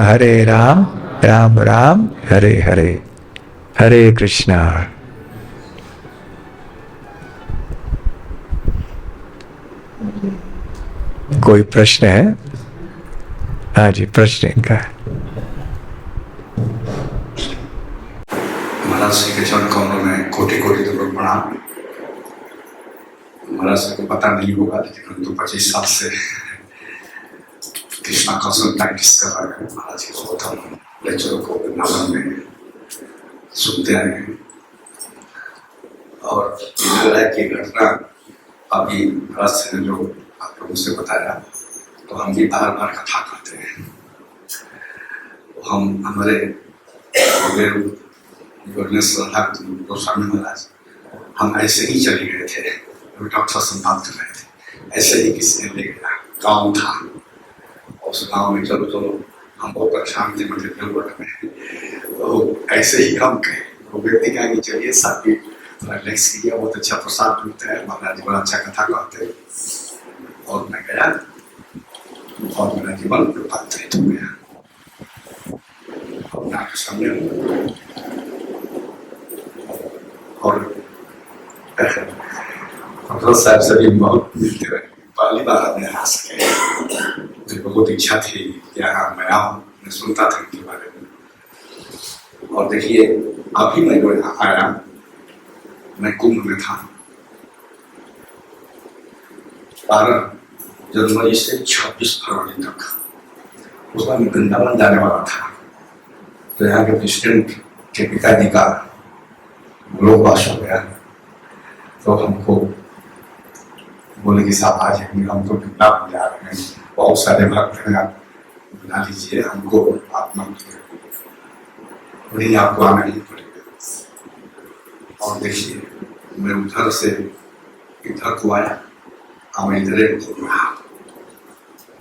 राम राम हरे हरे। हरे कृष्णा। कोई प्रश्न है? हाँ जी, प्रश्न इनका है। महाराज श्री के चरण कमलों में कोटि कोटि दंडवत प्रणाम। महाराज को पता नहीं होगा, लेकिन हम तो 25 साल से कृष्णा कौशल प्रैक्टिस कर रहे हैं। महाराज के बहुत हम लेक्चरों को वृंदावन में सुनते आए हैं। और की घटना अभी महाराज ने जो आप लोगों से बताया, तो हम भी बार बार कथा करते हैं। तो हम हमारे श्रद्धा गोस्वामी महाराज, हम ऐसे ही चले गए थे, डॉक्टर से बात कर रहे थे, ऐसे ही किसी ने ले गया, गाँव था, उस गाँव में चलो हम बहुत परेशान थे मध्य में। तो ऐसे ही हम गए, वो व्यक्ति कहा कि चलिए साथ भी थोड़ा रिलैक्स किया, बहुत अच्छा प्रसाद मिलता है, महाराज जी बड़ा अच्छा कथा कहते हैं। और मैं गया और मेरा जीवन रूपांतरित हो गया अपना सामने। और डॉक्टर साहब से भी बहुत मिलते रहे, पहली बार हमने आ सके, मुझे बहुत इच्छा थी कि हाँ मैं आऊँ, मैं सुनता था इनके बारे में। और देखिए अभी मैं जो यहाँ आया, मैं कुंभ में था 12 जनवरी से 26 फरवरी तक। उस बार मैं वृंदावन जाने वाला था, तो यहाँ के प्रेसिडेंट के पिताजी का लोकवास हो गया। तो हमको बोले कि साहब आज हम तो वृंदावन जा रहे हैं, बहुत सारे भक्त हैं, आप बुला लीजिए हमको, आप वही आपको आना ही पड़ेगा। और देखिए मैं उधर से इधर को आया, मैं इधर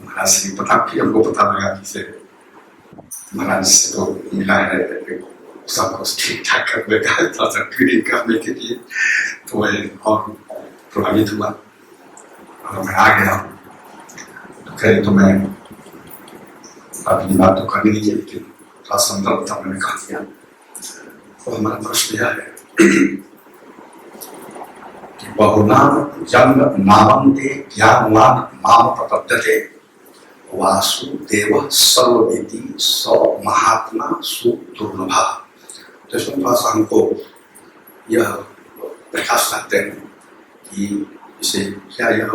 महाराज से पता कि हमको पता लगा कि महाराज से तो मिला है, सब कुछ ठीक ठाक करने का, थोड़ा सा ट्रेनिंग करने के लिए, तो मैं और प्रभावित हुआ और मैं आ गया। तो खैर तो मैं अपनी बात तो करनी नहीं है, लेकिन थोड़ा संदर्भ था मैंने कहा दिया। तो हमारा प्रश्न यह है कि बहुनाम जन्म नामन्ते ज्ञानवान माम प्रपद्यते वासुदेव सर्ववेदी स महात्मा सुदुर्लभा। तो इसमें थोड़ा सा हमको यह प्रकाश करते हैं कि इसे क्या यह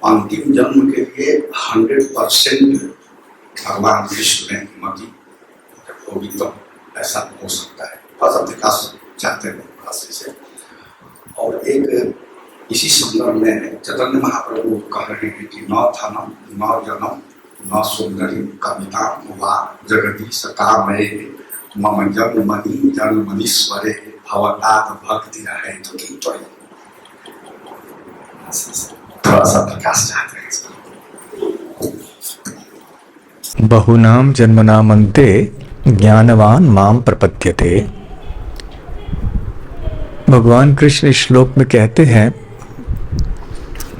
अंतिम जन्म के लिए 100% भगवान कृष्ण में मति होगी तो ऐसा हो सकता है। थोड़ा सा प्रकाश चाहते हैं से। और एक इसी संदर्भ में चैतन्य महाप्रभु कह रहे हैं कि न धनम न जनम न सुंदरी कविता वा जगती सकामये मम जन्मनीश्वरे भवतात् भक्ति रहे तो की तो थोड़ा सा प्रकाश चाहते हैं। बहुनाम जन्मनामन्ते ज्ञानवान माम प्रपद्यते। भगवान कृष्ण इस श्लोक में कहते हैं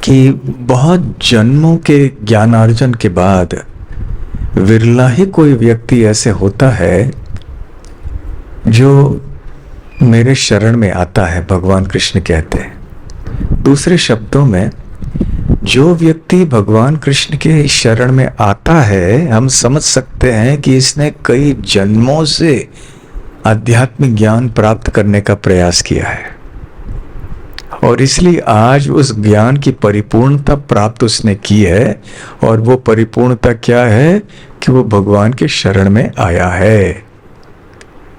कि बहुत जन्मों के ज्ञानार्जन के बाद विरला ही कोई व्यक्ति ऐसे होता है जो मेरे शरण में आता है, भगवान कृष्ण कहते हैं। दूसरे शब्दों में जो व्यक्ति भगवान कृष्ण के शरण में आता है, हम समझ सकते हैं कि इसने कई जन्मों से आध्यात्मिक ज्ञान प्राप्त करने का प्रयास किया है। और इसलिए आज उस ज्ञान की परिपूर्णता प्राप्त उसने की है। और वो परिपूर्णता क्या है कि वो भगवान के शरण में आया है।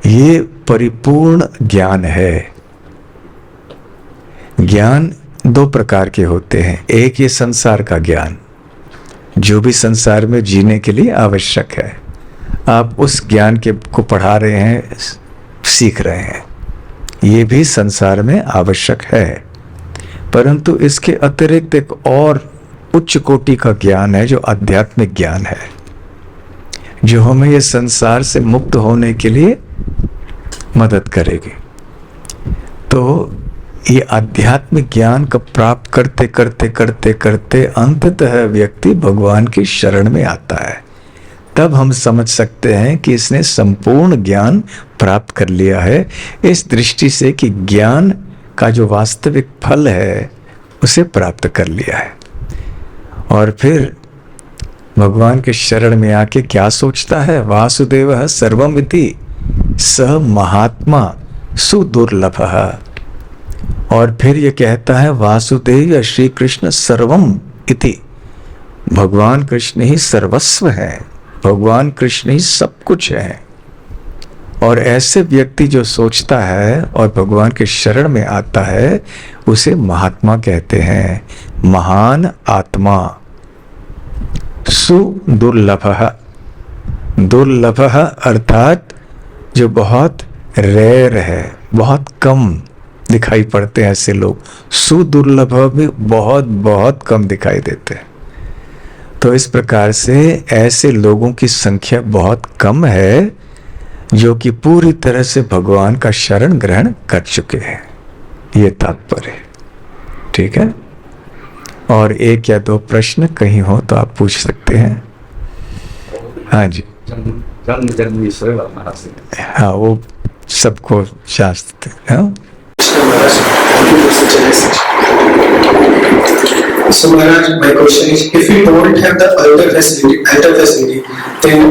ये परिपूर्ण ज्ञान है। ज्ञान दो प्रकार के होते हैं। एक ये संसार का ज्ञान, जो भी संसार में जीने के लिए आवश्यक है, आप उस ज्ञान को पढ़ा रहे हैं, सीख रहे हैं, ये भी संसार में आवश्यक है। परंतु इसके अतिरिक्त एक और उच्च कोटि का ज्ञान है, जो आध्यात्मिक ज्ञान है, जो हमें ये संसार से मुक्त होने के लिए मदद करेगी। तो ये आध्यात्मिक ज्ञान का प्राप्त करते करते करते करते अंततः व्यक्ति भगवान की शरण में आता है। तब हम समझ सकते हैं कि इसने संपूर्ण ज्ञान प्राप्त कर लिया है, इस दृष्टि से कि ज्ञान का जो वास्तविक फल है उसे प्राप्त कर लिया है। और फिर भगवान के शरण में आके क्या सोचता है? वासुदेव सर्वमिति स महात्मा सुदुर्लभः। और फिर ये कहता है वासुदेव श्री कृष्ण सर्वम इति। भगवान कृष्ण ही सर्वस्व है, भगवान कृष्ण ही सब कुछ है। और ऐसे व्यक्ति जो सोचता है और भगवान के शरण में आता है, उसे महात्मा कहते हैं, महान आत्मा। सुदुर्लभः, दुर्लभः अर्थात जो बहुत रेयर है, बहुत कम दिखाई पड़ते हैं ऐसे लोग। सुदुर्लभ भी बहुत बहुत कम दिखाई देते हैं। तो इस प्रकार से ऐसे लोगों की संख्या बहुत कम है जो कि पूरी तरह से भगवान का शरण ग्रहण कर चुके हैं। ये तात्पर्य है। ठीक है। और एक या दो प्रश्न कहीं हो तो आप पूछ सकते हैं। हाँ जी। हाँ, वो सबको शास्त्र है। So Maharaj, my question is, if we don't have the altar facility,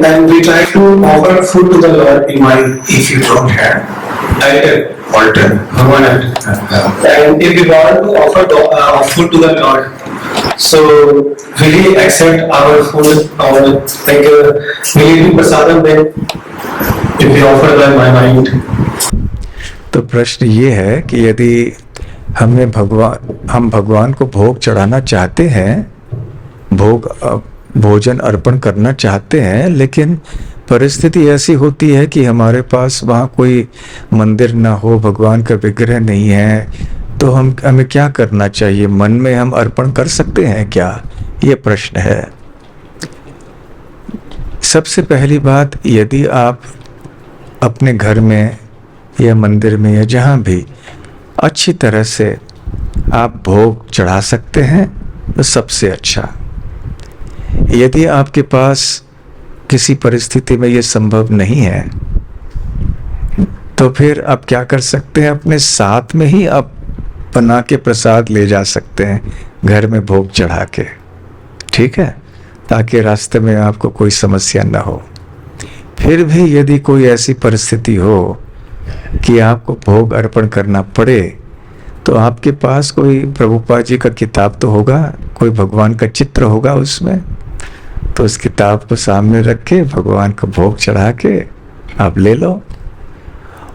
then we try to offer food to the Lord in mind. If you don't have altar, and if we want to offer food to the Lord, so will He accept our food, or like will He do prasadam then if we offer by my mind? तो प्रश्न ये है कि यदि हम भगवान को भोग चढ़ाना चाहते हैं, भोजन अर्पण करना चाहते हैं, लेकिन परिस्थिति ऐसी होती है कि हमारे पास वहाँ कोई मंदिर ना हो, भगवान का विग्रह नहीं है, तो हमें क्या करना चाहिए? मन में हम अर्पण कर सकते हैं क्या? ये प्रश्न है। सबसे पहली बात, यदि आप अपने घर में या मंदिर में या जहाँ भी अच्छी तरह से आप भोग चढ़ा सकते हैं तो सबसे अच्छा। यदि आपके पास किसी परिस्थिति में ये संभव नहीं है तो फिर आप क्या कर सकते हैं? अपने साथ में ही आप बना के प्रसाद ले जा सकते हैं घर में भोग चढ़ा के। ठीक है, ताकि रास्ते में आपको कोई समस्या ना हो। फिर भी यदि कोई ऐसी परिस्थिति हो कि आपको भोग अर्पण करना पड़े, तो आपके पास कोई प्रभुपाद जी का किताब तो होगा, कोई भगवान का चित्र होगा उसमें, तो उस किताब को सामने रख के भगवान को भोग चढ़ा के आप ले लो।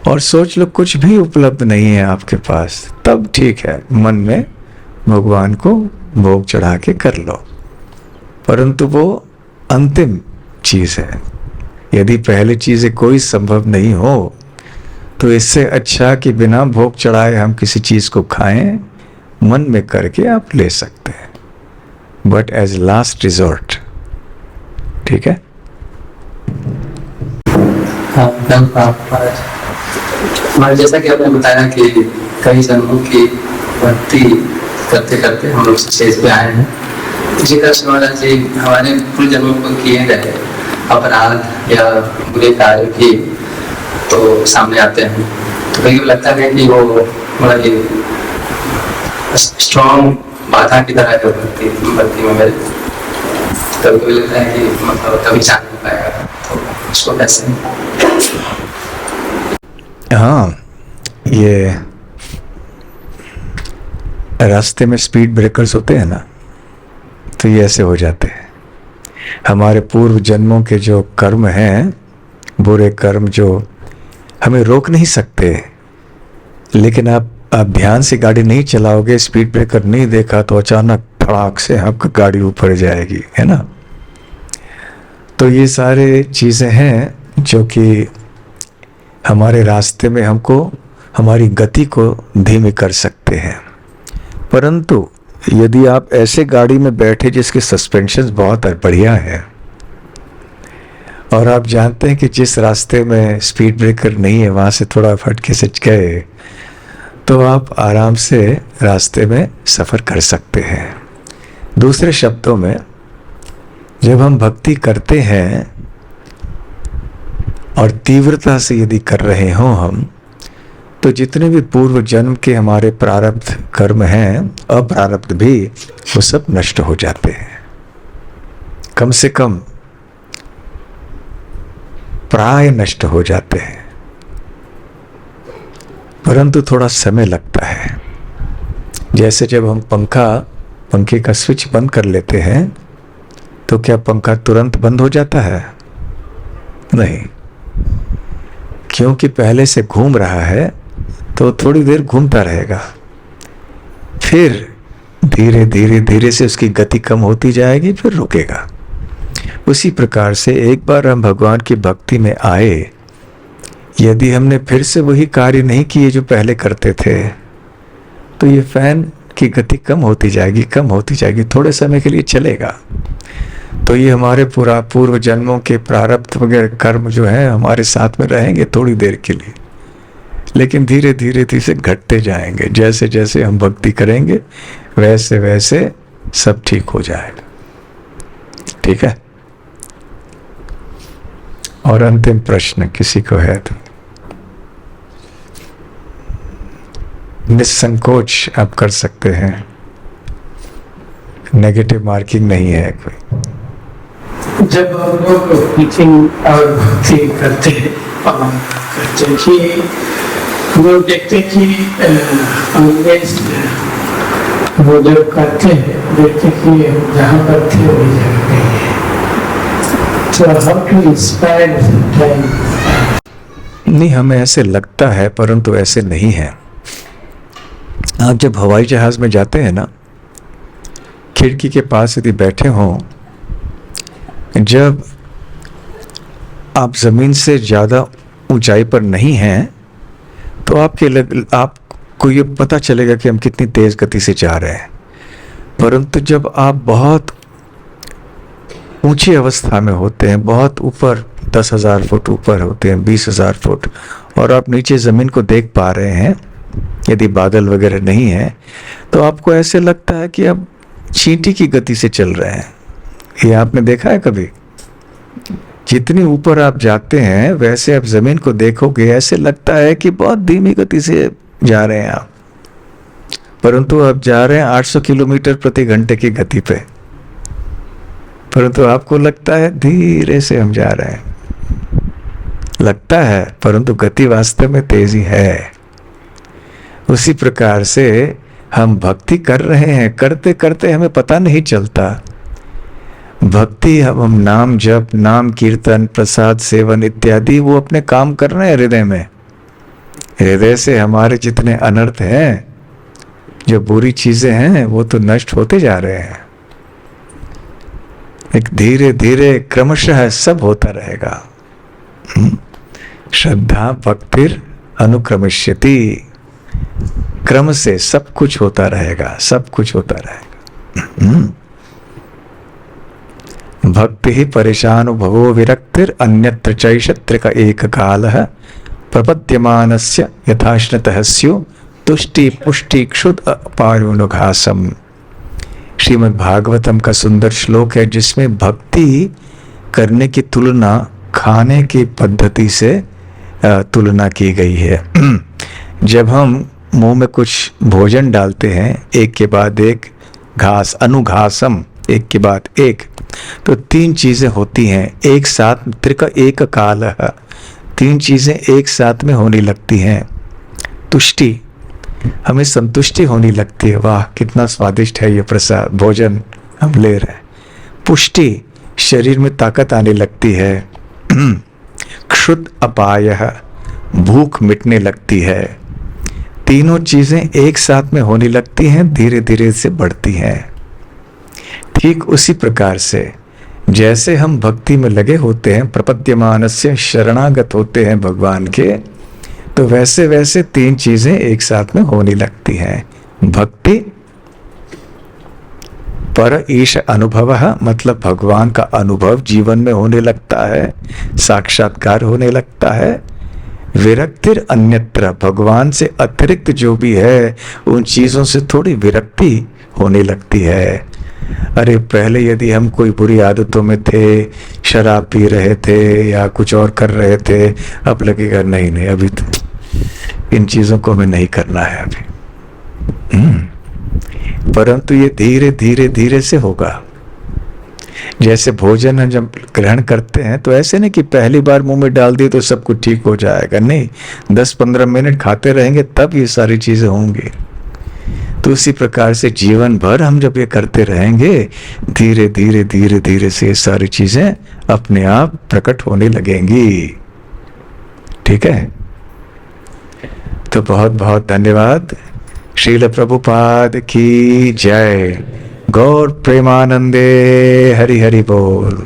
और सोच लो कुछ भी उपलब्ध नहीं है आपके पास, तब ठीक है, मन में भगवान को भोग चढ़ा के कर लो। परंतु वो अंतिम चीज है। यदि पहली चीजें कोई संभव नहीं हो तो इससे अच्छा कि बिना भोग चढ़ाए हम किसी चीज को खाएं, मन में करके आप ले सकते हैं, बट एज लास्ट रिजॉर्ट। ठीक है। जैसा कि आपने बताया कि कई जन्मों की भक्ति करते करते हम लोग स्टेज पे आए हैं। इसी तरह से महाराज जी हमारे पूर्व जन्मों को किए गए अपराध या बुरे कार्य की तो सामने आते हैं, तो कई लगता है कि वो बड़ा ही स्ट्रॉन्ग बाधा की तरह है भक्ति में मेरे। कभी लगता है कि मतलब कभी जान नहीं पाएगा, तो उसको कैसे? हाँ, ये रास्ते में स्पीड ब्रेकर्स होते हैं ना, तो ये ऐसे हो जाते हैं। हमारे पूर्व जन्मों के जो कर्म हैं, बुरे कर्म जो हमें रोक नहीं सकते, लेकिन आप ध्यान से गाड़ी नहीं चलाओगे, स्पीड ब्रेकर नहीं देखा तो अचानक फड़ाक से आपकी गाड़ी ऊपर जाएगी, है ना। तो ये सारे चीज़ें हैं जो कि हमारे रास्ते में हमको हमारी गति को धीमी कर सकते हैं। परंतु यदि आप ऐसे गाड़ी में बैठे जिसके सस्पेंशन बहुत बढ़िया है और आप जानते हैं कि जिस रास्ते में स्पीड ब्रेकर नहीं है वहाँ से थोड़ा फटके से गए, तो आप आराम से रास्ते में सफ़र कर सकते हैं। दूसरे शब्दों में, जब हम भक्ति करते हैं और तीव्रता से यदि कर रहे हों हम, तो जितने भी पूर्व जन्म के हमारे प्रारब्ध कर्म हैं, अप्रारब्ध भी, वो सब नष्ट हो जाते हैं। कम से कम प्राय नष्ट हो जाते हैं, परंतु थोड़ा समय लगता है। जैसे जब हम पंखे का स्विच बंद कर लेते हैं, तो क्या पंखा तुरंत बंद हो जाता है? नहीं, क्योंकि पहले से घूम रहा है तो थोड़ी देर घूमता रहेगा, फिर धीरे धीरे धीरे से उसकी गति कम होती जाएगी, फिर रुकेगा। उसी प्रकार से एक बार हम भगवान की भक्ति में आए, यदि हमने फिर से वही कार्य नहीं किए जो पहले करते थे, तो ये फैन की गति कम होती जाएगी, थोड़े समय के लिए चलेगा। तो ये हमारे पूर्व जन्मों के प्रारब्ध वगैरह कर्म जो है हमारे साथ में रहेंगे थोड़ी देर के लिए, लेकिन धीरे धीरे घटते जाएंगे। जैसे जैसे हम भक्ति करेंगे वैसे वैसे सब ठीक हो जाएगा। ठीक है। और अंतिम प्रश्न किसी को है तो निसंकोच आप कर सकते हैं, नेगेटिव मार्किंग नहीं है कोई। जब हम लोग टीचिंग और भक्ति करते हैं कि हम लोग देखते हैं कि अंग्रेज वो जब करते हैं देखते कि जहाँ पर थे वही जगह नहीं है, तो हाउ टू इंस्पायर नहीं, हमें ऐसे लगता है परंतु ऐसे नहीं है। आप जब हवाई जहाज में जाते हैं ना, खिड़की के पास यदि बैठे हों, जब आप ज़मीन से ज़्यादा ऊंचाई पर नहीं हैं, तो आपको ये पता चलेगा कि हम कितनी तेज़ गति से जा रहे हैं। परंतु जब आप बहुत ऊंची अवस्था में होते हैं, बहुत ऊपर 10,000 फुट ऊपर होते हैं, 20,000 फुट, और आप नीचे ज़मीन को देख पा रहे हैं, यदि बादल वगैरह नहीं है, तो आपको ऐसे लगता है कि आप चींटी की गति से चल रहे हैं। ये आपने देखा है कभी? जितनी ऊपर आप जाते हैं वैसे आप जमीन को देखोगे, ऐसे लगता है कि बहुत धीमी गति से जा रहे हैं आप, परंतु आप जा रहे हैं 800 किलोमीटर प्रति घंटे की गति पे, परंतु आपको लगता है धीरे से हम जा रहे हैं। लगता है, परंतु गति वास्तव में तेजी है। उसी प्रकार से हम भक्ति कर रहे हैं, करते करते हमें पता नहीं चलता। भक्ति हम नाम जप, नाम कीर्तन, प्रसाद सेवन इत्यादि वो अपने काम कर रहे हैं हृदय में। हृदय से हमारे जितने अनर्थ हैं, जो बुरी चीजें हैं, वो तो नष्ट होते जा रहे हैं। एक धीरे धीरे क्रमशः सब होता रहेगा। श्रद्धा भक्तिर अनुक्रमिष्यति, क्रम से सब कुछ होता रहेगा, सब कुछ होता रहेगा। भक्ति ही परेशानुभवो विरक्तिर अन्यत्र चैषत्रिक एक कालः प्रपद्यमानस्य यथाश्नतः स्यो तुष्टि पुष्टि क्षुद अपायोनुघासम। श्रीमद् भागवतम का सुंदर श्लोक है जिसमें भक्ति करने की तुलना खाने की पद्धति से तुलना की गई है। जब हम मुंह में कुछ भोजन डालते हैं, एक के बाद एक घास, अनुघासम, एक के बाद एक, तो तीन चीजें होती हैं एक साथ, त्रिक एक काल, तीन चीजें एक साथ में होने लगती हैं। तुष्टि, हमें संतुष्टि होने लगती है, वाह कितना स्वादिष्ट है ये प्रसाद, भोजन हम ले रहे हैं। पुष्टि, शरीर में ताकत आने लगती है। क्षुद्ध अपायः, भूख मिटने लगती है। तीनों चीजें एक साथ में होने लगती हैं, धीरे धीरे से बढ़ती हैं। ठीक उसी प्रकार से जैसे हम भक्ति में लगे होते हैं, प्रपद्यमानस्य शरणागत होते हैं भगवान के, तो वैसे वैसे तीन चीजें एक साथ में होने लगती हैं। भक्ति, पर ईश अनुभव, मतलब भगवान का अनुभव जीवन में होने लगता है, साक्षात्कार होने लगता है। विरक्तिर अन्यत्र, भगवान से अतिरिक्त जो भी है उन चीजों से थोड़ी विरक्ति होने लगती है। अरे पहले यदि हम कोई बुरी आदतों में थे, शराब पी रहे थे या कुछ और कर रहे थे, अब लगेगा नहीं नहीं अभी तो इन चीजों को हमें नहीं करना है अभी। परंतु ये धीरे धीरे धीरे से होगा। जैसे भोजन हम जब ग्रहण करते हैं तो ऐसे नहीं कि पहली बार मुंह में डाल दिए तो सब कुछ ठीक हो जाएगा, नहीं, 10-15 मिनट खाते रहेंगे तब ये सारी चीजें होंगी। तो उसी प्रकार से जीवन भर हम जब ये करते रहेंगे, धीरे धीरे धीरे धीरे से ये सारी चीजें अपने आप प्रकट होने लगेंगी। ठीक है, तो बहुत बहुत धन्यवाद। श्रील प्रभुपाद की जय। गौर प्रेमानंदे। हरि हरि बोल।